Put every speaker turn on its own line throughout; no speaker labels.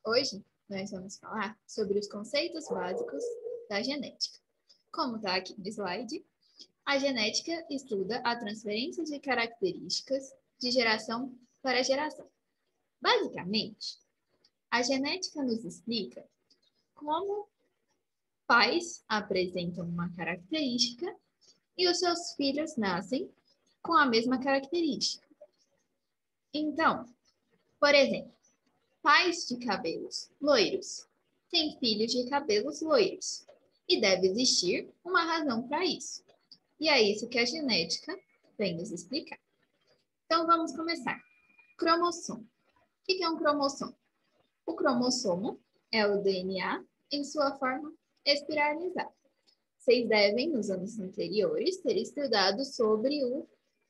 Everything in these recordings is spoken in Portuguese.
Hoje nós vamos falar sobre os conceitos básicos da genética. Como está aqui no slide, a genética estuda a transferência de características de geração para geração. Basicamente, a genética nos explica como pais apresentam uma característica e os seus filhos nascem com a mesma característica. Então, por exemplo, pais de cabelos loiros têm filhos de cabelos loiros. E deve existir uma razão para isso. E é isso que a genética vem nos explicar. Então, vamos começar. Cromossomo. O que é um cromossomo? O cromossomo é o DNA em sua forma espiralizada. Vocês devem, nos anos anteriores, ter estudado sobre o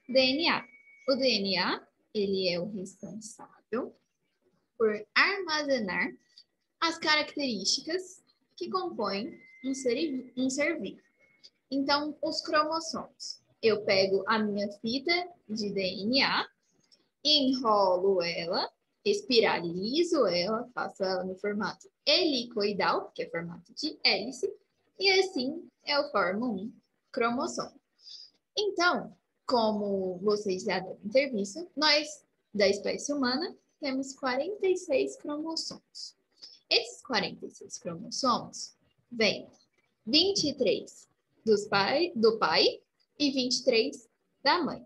DNA. O DNA, ele é o responsável por armazenar as características que compõem um ser vivo. Então, os cromossomos. Eu pego a minha fita de DNA, enrolo ela, espiralizo ela, faço ela no formato helicoidal, que é formato de hélice, e assim eu formo um cromossomo. Então, como vocês já devem ter visto, nós, da espécie humana, temos 46 cromossomos. Esses 46 cromossomos vêm 23 do pai e 23 da mãe.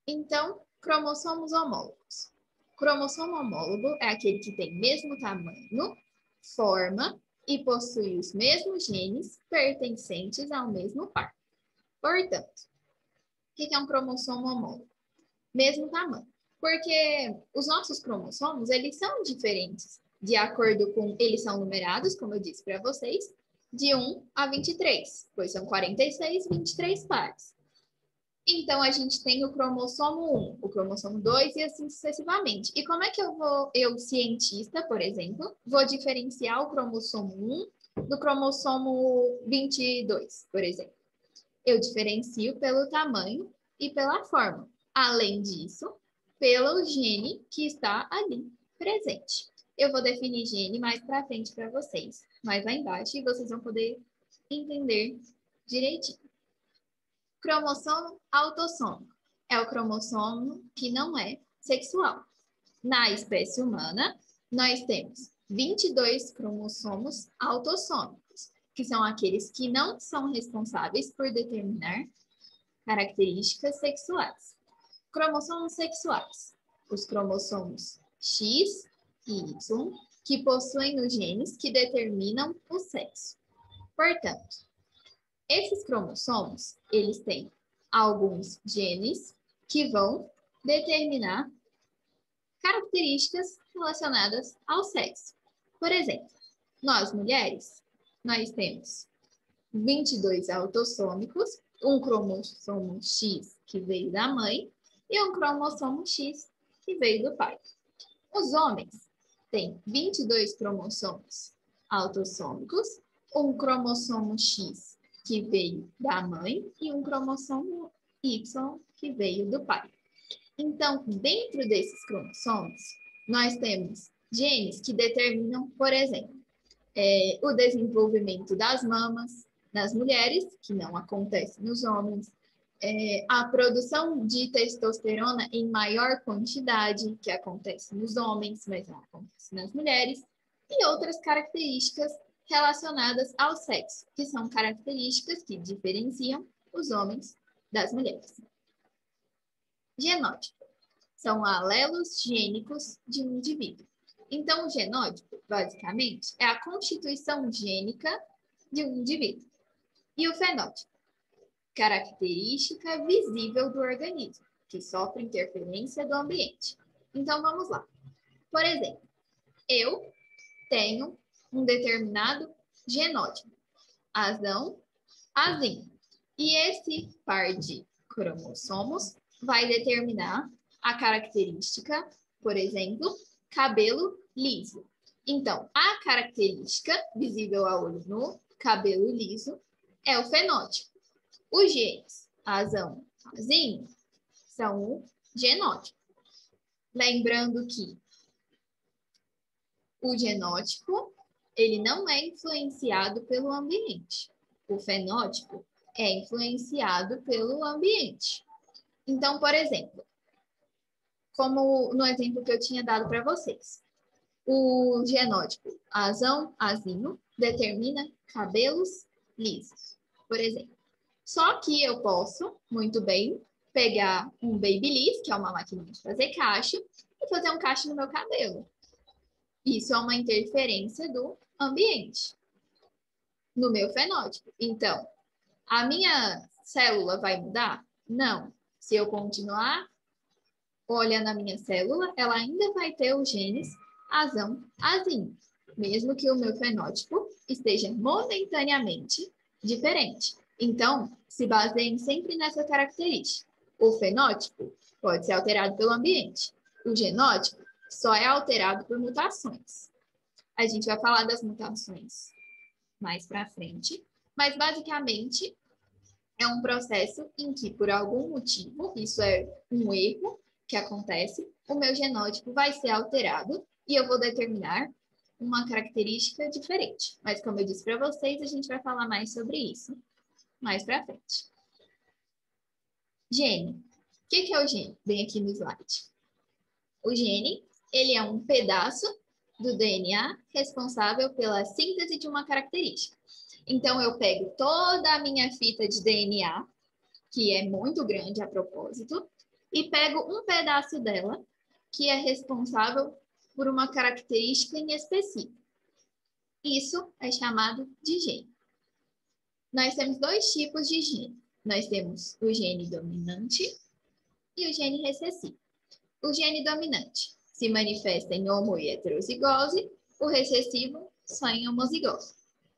Então, cromossomos homólogos. Cromossomo homólogo é aquele que tem mesmo tamanho, forma e possui os mesmos genes pertencentes ao mesmo par. Portanto, o que é um cromossomo homólogo? Mesmo tamanho. Porque os nossos cromossomos, eles são diferentes de acordo com... Eles são numerados, como eu disse para vocês, de 1 a 23, pois são 46, 23 pares. Então, a gente tem o cromossomo 1, o cromossomo 2 e assim sucessivamente. E como é que eu, cientista, por exemplo, vou diferenciar o cromossomo 1 do cromossomo 22, por exemplo? Eu diferencio pelo tamanho e pela forma. Além disso, pelo gene que está ali presente. Eu vou definir gene mais para frente para vocês, mais lá embaixo, e vocês vão poder entender direitinho. Cromossomo autossômico é o cromossomo que não é sexual. Na espécie humana, nós temos 22 cromossomos autossômicos, que são aqueles que não são responsáveis por determinar características sexuais. Cromossomos sexuais. Os cromossomos X e Y, que possuem os genes que determinam o sexo. Portanto, esses cromossomos, eles têm alguns genes que vão determinar características relacionadas ao sexo. Por exemplo, nós mulheres, nós temos 22 autossômicos, um cromossomo X que veio da mãe e um cromossomo X que veio do pai. Os homens têm 22 cromossomos autossômicos, um cromossomo X que veio da mãe e um cromossomo Y que veio do pai. Então, dentro desses cromossomos, nós temos genes que determinam, por exemplo, o desenvolvimento das mamas nas mulheres, que não acontece nos homens, a produção de testosterona em maior quantidade, que acontece nos homens, mas não acontece nas mulheres, e outras características relacionadas ao sexo, que são características que diferenciam os homens das mulheres. Genótipo são alelos gênicos de um indivíduo. Então, o genótipo, basicamente, é a constituição gênica de um indivíduo. E o fenótipo, característica visível do organismo, que sofre interferência do ambiente. Então, vamos lá. Por exemplo, eu tenho um determinado genótipo, azão, azinho. E esse par de cromossomos vai determinar a característica, por exemplo, cabelo liso. Então, a característica visível a olho nu, cabelo liso, é o fenótipo. Os genes azão, azinho, são o genótipo. Lembrando que O genótipo, ele não é influenciado pelo ambiente. O fenótipo é influenciado pelo ambiente. Então, por exemplo, como no exemplo que eu tinha dado para vocês, o genótipo azão, azinho, determina cabelos lisos, por exemplo. Só que eu posso, muito bem, pegar um Babyliss, que é uma máquina de fazer cacho, e fazer um cacho no meu cabelo. Isso é uma interferência do ambiente no meu fenótipo. Então, a minha célula vai mudar? Não. Se eu continuar olhando a minha célula, ela ainda vai ter os genes azão, azinho, mesmo que o meu fenótipo esteja momentaneamente diferente. Então, se baseiem sempre nessa característica. O fenótipo pode ser alterado pelo ambiente. O genótipo só é alterado por mutações. A gente vai falar das mutações mais para frente, mas basicamente é um processo em que, por algum motivo, isso é um erro que acontece, o meu genótipo vai ser alterado e eu vou determinar uma característica diferente. Mas, como eu disse para vocês, a gente vai falar mais sobre isso mais para frente. Gene. O que é o gene? Bem aqui no slide. O gene, ele é um pedaço do DNA responsável pela síntese de uma característica. Então, eu pego toda a minha fita de DNA, que é muito grande a propósito, e pego um pedaço dela, que é responsável por uma característica em específico. Isso é chamado de gene. Nós temos dois tipos de gene. Nós temos o gene dominante e o gene recessivo. O gene dominante se manifesta em homo e heterozigose, o recessivo só em homozigose.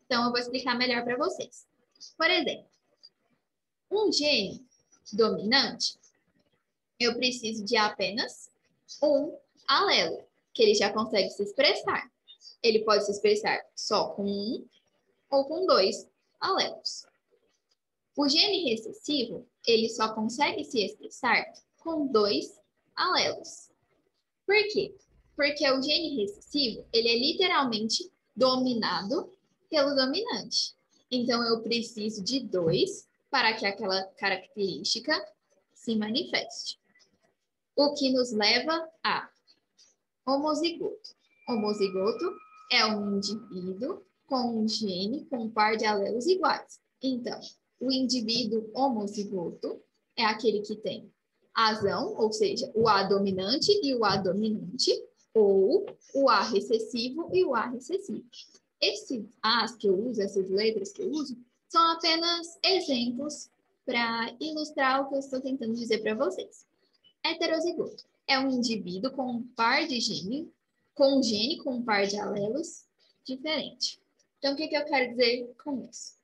Então, eu vou explicar melhor para vocês. Por exemplo, um gene dominante, eu preciso de apenas um alelo, que ele já consegue se expressar. Ele pode se expressar só com um ou com dois alelos. O gene recessivo, ele só consegue se expressar com dois alelos. Por quê? Porque o gene recessivo, ele é literalmente dominado pelo dominante. Então, eu preciso de dois para que aquela característica se manifeste. O que nos leva a homozigoto. Homozigoto é um indivíduo com um gene com um par de alelos iguais. Então, o indivíduo homozigoto é aquele que tem azão, ou seja, o A dominante e o A dominante, ou o A recessivo e o A recessivo. Esses As que eu uso, essas letras que eu uso, são apenas exemplos para ilustrar o que eu estou tentando dizer para vocês. Heterozigoto é um indivíduo com um par de gene, com um gene com um par de alelos diferente. Então, o que eu quero dizer com isso?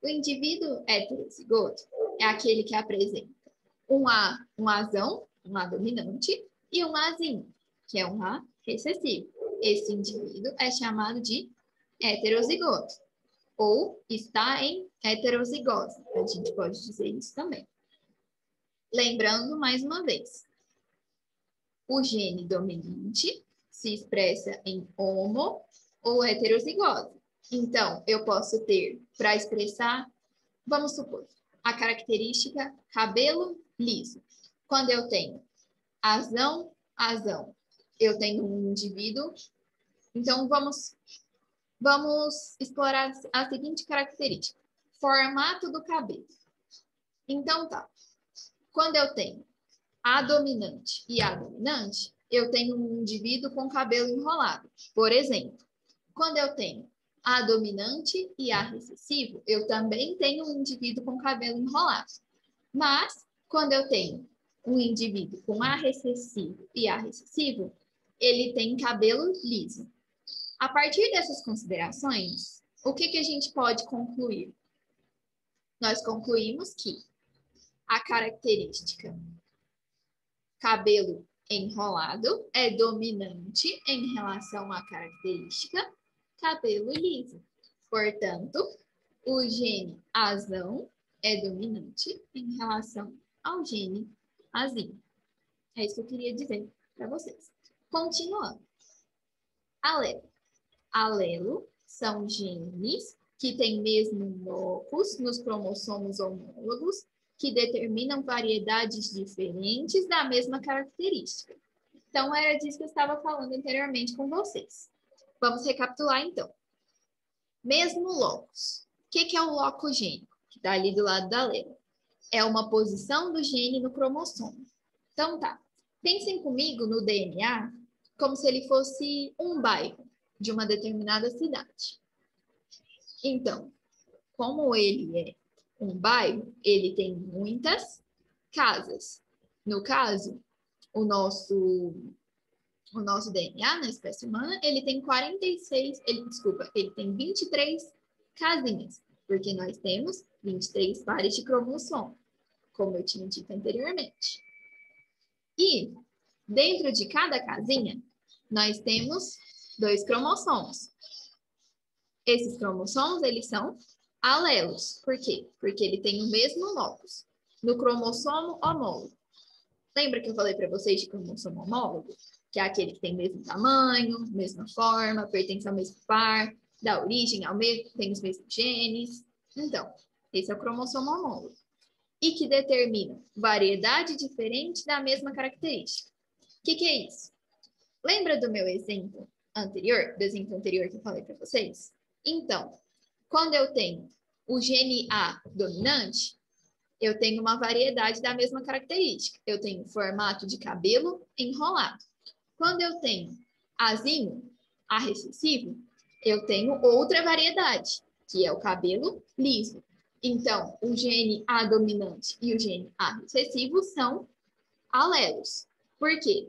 O indivíduo heterozigoto é aquele que apresenta um Azão, um A dominante, e um Azinho, que é um A recessivo. Esse indivíduo é chamado de heterozigoto, ou está em heterozigose. A gente pode dizer isso também. Lembrando mais uma vez, o gene dominante se expressa em homo ou heterozigose. Então, eu posso ter, para expressar, vamos supor, a característica cabelo liso. Quando eu tenho azão, eu tenho um indivíduo. Então, vamos explorar a seguinte característica. Formato do cabelo. Então, tá. Quando eu tenho A dominante e A dominante, eu tenho um indivíduo com cabelo enrolado. Por exemplo, quando eu tenho A dominante e A recessivo, eu também tenho um indivíduo com cabelo enrolado. Mas, quando eu tenho um indivíduo com A recessivo e A recessivo, ele tem cabelo liso. A partir dessas considerações, o que a gente pode concluir? Nós concluímos que a característica cabelo enrolado é dominante em relação à característica cabelo liso. Portanto, o gene azão é dominante em relação ao gene azinho. É isso que eu queria dizer para vocês. Continuando. Alelo. Alelo são genes que têm mesmo locus nos cromossomos homólogos que determinam variedades diferentes da mesma característica. Então, era disso que eu estava falando anteriormente com vocês. Vamos recapitular, então. Mesmo locus. O que é o locus gênico? Que está ali do lado da letra. É uma posição do gene no cromossomo. Então, tá. Pensem comigo no DNA como se ele fosse um bairro de uma determinada cidade. Então, como ele é um bairro, ele tem muitas casas. No caso, o nosso DNA na espécie humana, ele tem 23 casinhas, porque nós temos 23 pares de cromossomo, como eu tinha dito anteriormente. E dentro de cada casinha, nós temos 2 cromossomos. Esses cromossomos, eles são alelos. Por quê? Porque ele tem o mesmo locus no cromossomo homólogo. Lembra que eu falei para vocês de cromossomo homólogo? Que é aquele que tem o mesmo tamanho, mesma forma, pertence ao mesmo par, dá origem ao mesmo, tem os mesmos genes. Então, esse é o cromossomo homólogo. E que determina variedade diferente da mesma característica. O que é isso? Lembra do meu exemplo anterior, que eu falei para vocês? Então, quando eu tenho o gene A dominante, eu tenho uma variedade da mesma característica. Eu tenho formato de cabelo enrolado. Quando eu tenho Azinho, A recessivo, eu tenho outra variedade, que é o cabelo liso. Então, o gene A dominante e o gene A recessivo são alelos. Por quê?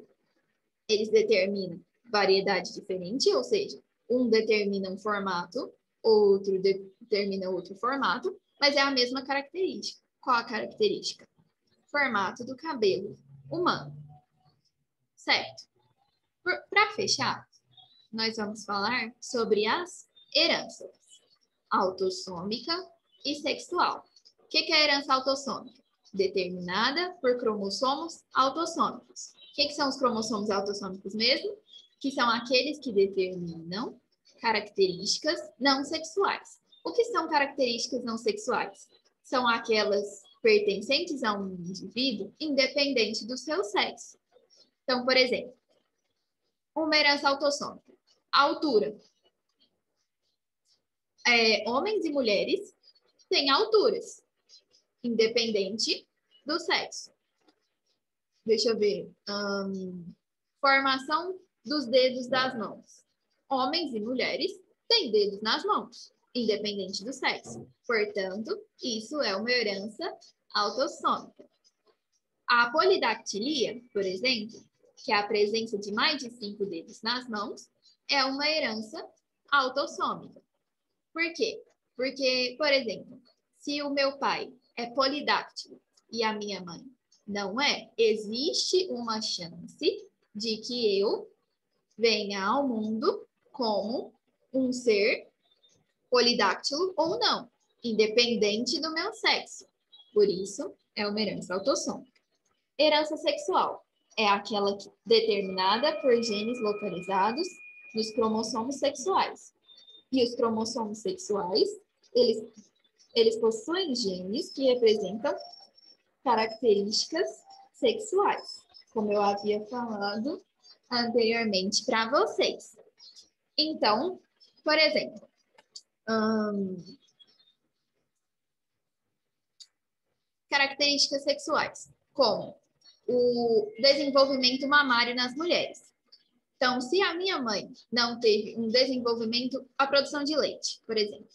Eles determinam variedade diferente, ou seja, um determina um formato, outro determina outro formato, mas é a mesma característica. Qual a característica? Formato do cabelo humano. Certo? Para fechar, nós vamos falar sobre as heranças autossômica e sexual. O que é a herança autossômica? Determinada por cromossomos autossômicos. O que são os cromossomos autossômicos mesmo? Que são aqueles que determinam características não sexuais. O que são características não sexuais? São aquelas pertencentes a um indivíduo independente do seu sexo. Então, por exemplo, uma herança autossômica. A altura. Homens e mulheres têm alturas, independente do sexo. Deixa eu ver. Formação dos dedos das mãos. Homens e mulheres têm dedos nas mãos, independente do sexo. Portanto, isso é uma herança autossômica. A polidactilia, por exemplo, que é a presença de mais de 5 dedos nas mãos, é uma herança autossômica. Por quê? Porque, por exemplo, se o meu pai é polidáctilo e a minha mãe não é, existe uma chance de que eu venha ao mundo como um ser polidáctilo ou não, independente do meu sexo. Por isso, é uma herança autossômica. Herança sexual é aquela determinada por genes localizados nos cromossomos sexuais. E os cromossomos sexuais, eles possuem genes que representam características sexuais, como eu havia falado anteriormente para vocês. Então, por exemplo, características sexuais, como o desenvolvimento mamário nas mulheres. Então, se a minha mãe não teve um desenvolvimento, a produção de leite, por exemplo.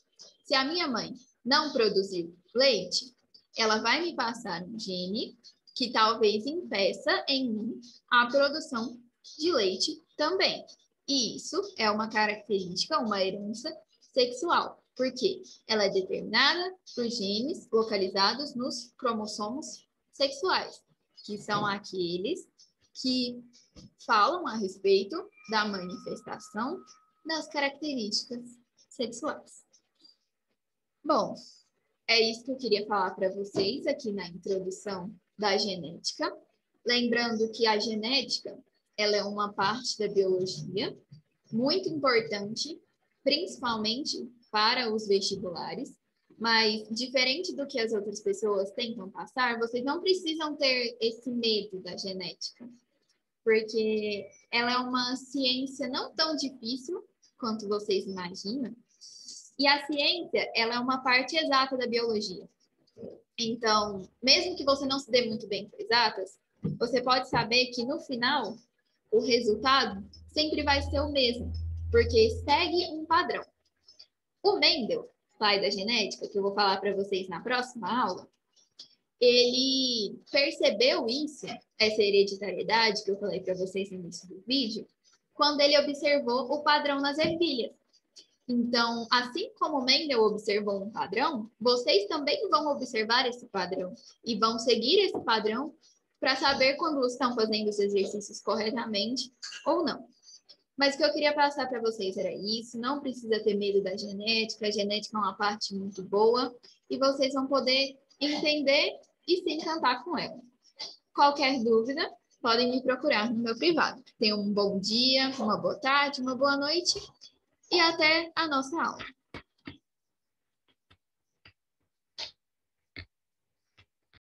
Se a minha mãe não produziu leite, ela vai me passar um gene que talvez impeça em mim a produção de leite também. E isso é uma característica, uma herança sexual, porque ela é determinada por genes localizados nos cromossomos sexuais, que são aqueles que falam a respeito da manifestação das características sexuais. Bom, é isso que eu queria falar para vocês aqui na introdução da genética. Lembrando que a genética, ela é uma parte da biologia muito importante principalmente para os vestibulares, mas diferente do que as outras pessoas tentam passar, vocês não precisam ter esse medo da genética, porque ela é uma ciência não tão difícil quanto vocês imaginam, e a ciência, ela é uma parte exata da biologia. Então, mesmo que você não se dê muito bem com exatas, você pode saber que no final, o resultado sempre vai ser o mesmo, porque segue um padrão. O Mendel, pai da genética, que eu vou falar para vocês na próxima aula, ele percebeu isso, essa hereditariedade que eu falei para vocês no início do vídeo, quando ele observou o padrão nas ervilhas. Então, assim como Mendel observou um padrão, vocês também vão observar esse padrão e vão seguir esse padrão para saber quando estão fazendo os exercícios corretamente ou não. Mas o que eu queria passar para vocês era isso, não precisa ter medo da genética, a genética é uma parte muito boa e vocês vão poder entender e se encantar com ela. Qualquer dúvida, podem me procurar no meu privado. Tenham um bom dia, uma boa tarde, uma boa noite e até a nossa aula.